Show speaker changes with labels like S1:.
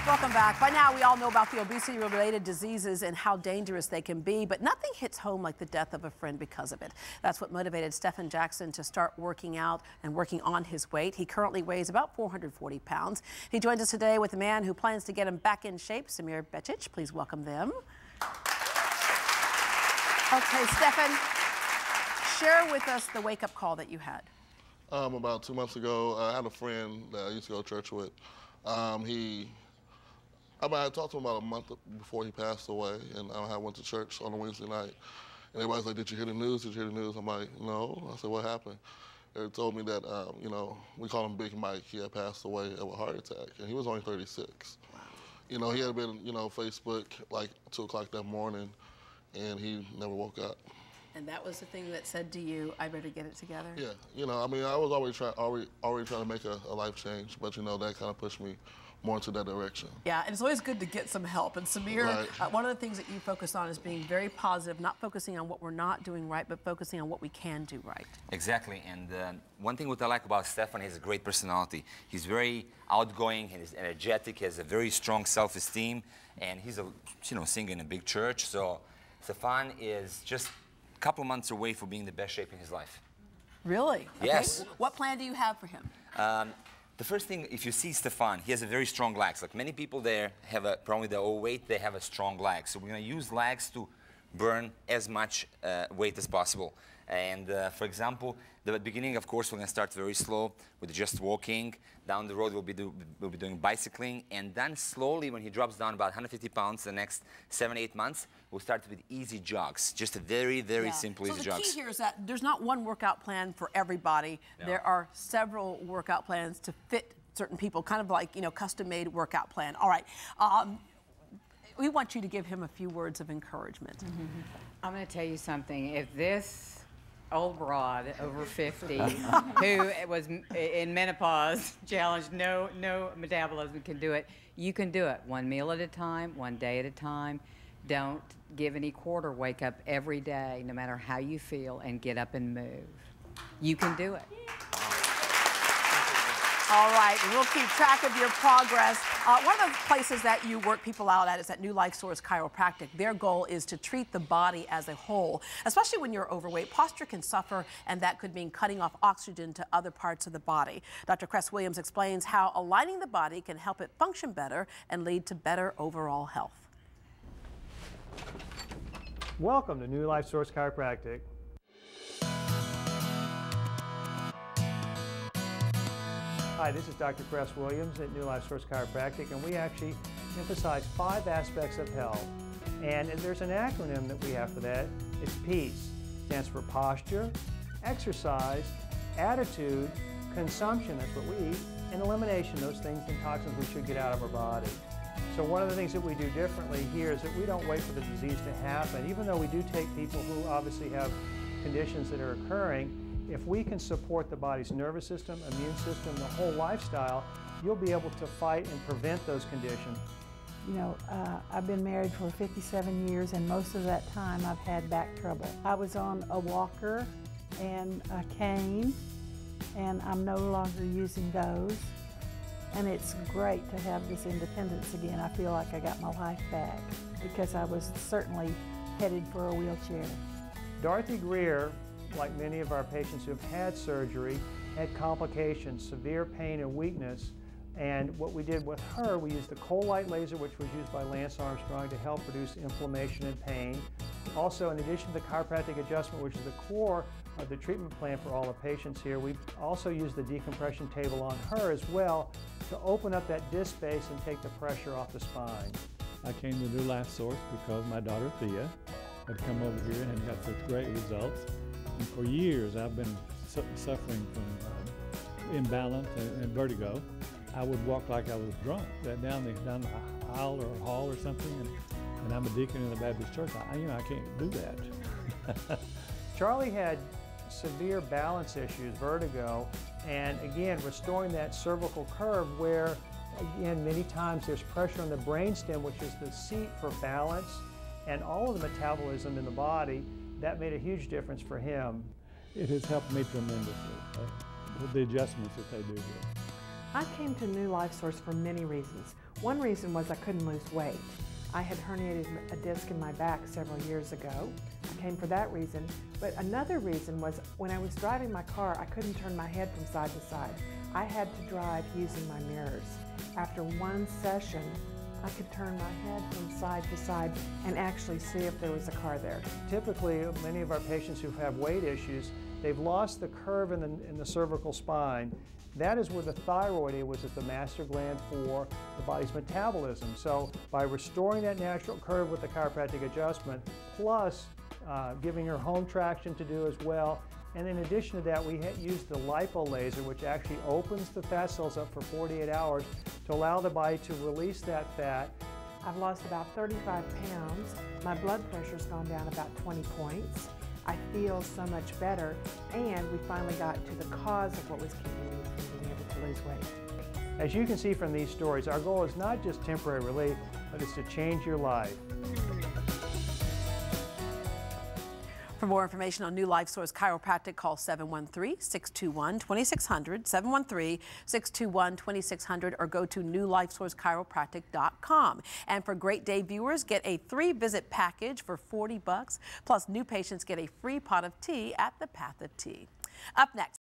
S1: Welcome back. By now, we all know about the obesity-related diseases and how dangerous they can be, but nothing hits home like the death of a friend because of it. That's what motivated Stephen Jackson to start working out and working on his weight. He currently weighs about 440 pounds. He joins us today with a man who plans to get him back in shape, Samir Becich. Please welcome them. Okay, Stephen, share with us the wake-up call that you had.
S2: About 2 months ago, I had a friend that I used to go to church with. I talked to him about a month before he passed away, and I went to church on a Wednesday night. And everybody's like, "Did you hear the news? Did you hear the news?" I'm like, "No." I said, "What happened?" They told me that, we call him Big Mike. He had passed away of a heart attack, and he was only 36. Wow. He had been, Facebook like 2 o'clock that morning, and he never woke up.
S1: And that was the thing that said to you, "I better get it together"?
S2: Yeah, I was already trying to make a life change, but that kind of pushed me more into that direction.
S1: Yeah, and it's always good to get some help. And Samir, right. One of the things that you focus on is being very positive, not focusing on what we're not doing right, but focusing on what we can do right.
S3: Exactly, and one thing what I like about Stefan, he has a great personality. He's very outgoing, he's energetic, he has a very strong self-esteem, and he's a singer in a big church. So Stefan is just a couple months away from being the best shape in his life.
S1: Really?
S3: Yes.
S1: Okay. What plan do you have for him?
S3: The first thing, if you see Stefan, he has a very strong legs. Like many people there have a problem with their overweight, they have a strong leg. So we're going to use legs to burn as much weight as possible. And for example, the beginning, of course, we're going to start very slow with just walking. Down the road, we'll be doing bicycling. And then slowly, when he drops down about 150 pounds the next 7-8 months, we'll start with easy jogs. Just a very, very simple easy jogs.
S1: So the key here is that there's not one workout plan for everybody. No. There are several workout plans to fit certain people, kind of like, custom-made workout plan. All right. We want you to give him a few words of encouragement.
S4: Mm-hmm. I'm going to tell you something. If this old broad over 50 who was in menopause, challenged, no metabolism, can do it, you can do it. One meal at a time, one day at a time. Don't give any quarter. Wake up every day, no matter how you feel, and get up and move. You can do it.
S1: All right, and we'll keep track of your progress. One of the places that you work people out at is at New Life Source Chiropractic. Their goal is to treat the body as a whole, especially when you're overweight. Posture can suffer, and that could mean cutting off oxygen to other parts of the body. Dr. Cress Williams explains how aligning the body can help it function better and lead to better overall health.
S5: Welcome to New Life Source Chiropractic. Hi, this is Dr. Cress Williams at New Life Source Chiropractic, and we actually emphasize 5 aspects of health. And there's an acronym that we have for that. It's PEACE. It stands for posture, exercise, attitude, consumption, that's what we eat, and elimination, those things and toxins we should get out of our body. So one of the things that we do differently here is that we don't wait for the disease to happen. Even though we do take people who obviously have conditions that are occurring, if we can support the body's nervous system, immune system, the whole lifestyle, you'll be able to fight and prevent those conditions.
S6: I've been married for 57 years, and most of that time I've had back trouble. I was on a walker and a cane, and I'm no longer using those. And it's great to have this independence again. I feel like I got my life back because I was certainly headed for a wheelchair.
S5: Dorothy Greer, like many of our patients who have had surgery, had complications, severe pain and weakness. And what we did with her, we used the cold light laser, which was used by Lance Armstrong to help reduce inflammation and pain. Also, in addition to the chiropractic adjustment, which is the core of the treatment plan for all the patients here, we also used the decompression table on her as well to open up that disc space and take the pressure off the spine.
S7: I came to New Life Source because my daughter Thea had come over here and got such great results. And for years, I've been suffering from imbalance and vertigo. I would walk like I was drunk down the aisle or hall or something, and I'm a deacon in the Baptist church. I can't do that.
S5: Charlie had severe balance issues, vertigo, and again, restoring that cervical curve where, again, many times there's pressure on the brainstem, which is the seat for balance, and all of the metabolism in the body. That made a huge difference for him.
S7: It has helped me tremendously with the adjustments that they do here.
S8: I came to New Life Source for many reasons. One reason was I couldn't lose weight. I had herniated a disc in my back several years ago. I came for that reason. But another reason was when I was driving my car, I couldn't turn my head from side to side. I had to drive using my mirrors. After one session, I could turn my head from side to side and actually see if there was a car there.
S5: Typically, many of our patients who have weight issues, they've lost the curve in the cervical spine. That is where the thyroid is at the master gland for the body's metabolism. So by restoring that natural curve with the chiropractic adjustment, plus giving her home traction to do as well, and in addition to that, we use the lipo laser, which actually opens the fat cells up for 48 hours to allow the body to release that fat.
S8: I've lost about 35 pounds. My blood pressure's gone down about 20 points. I feel so much better, and we finally got to the cause of what was keeping me from being able to lose weight.
S5: As you can see from these stories, our goal is not just temporary relief, but it's to change your life.
S1: For more information on New Life Source Chiropractic, call 713-621-2600, 713-621-2600, or go to newlifesourcechiropractic.com. And for Great Day viewers, get a 3-visit package for $40, plus new patients get a free pot of tea at the Path of Tea. Up next.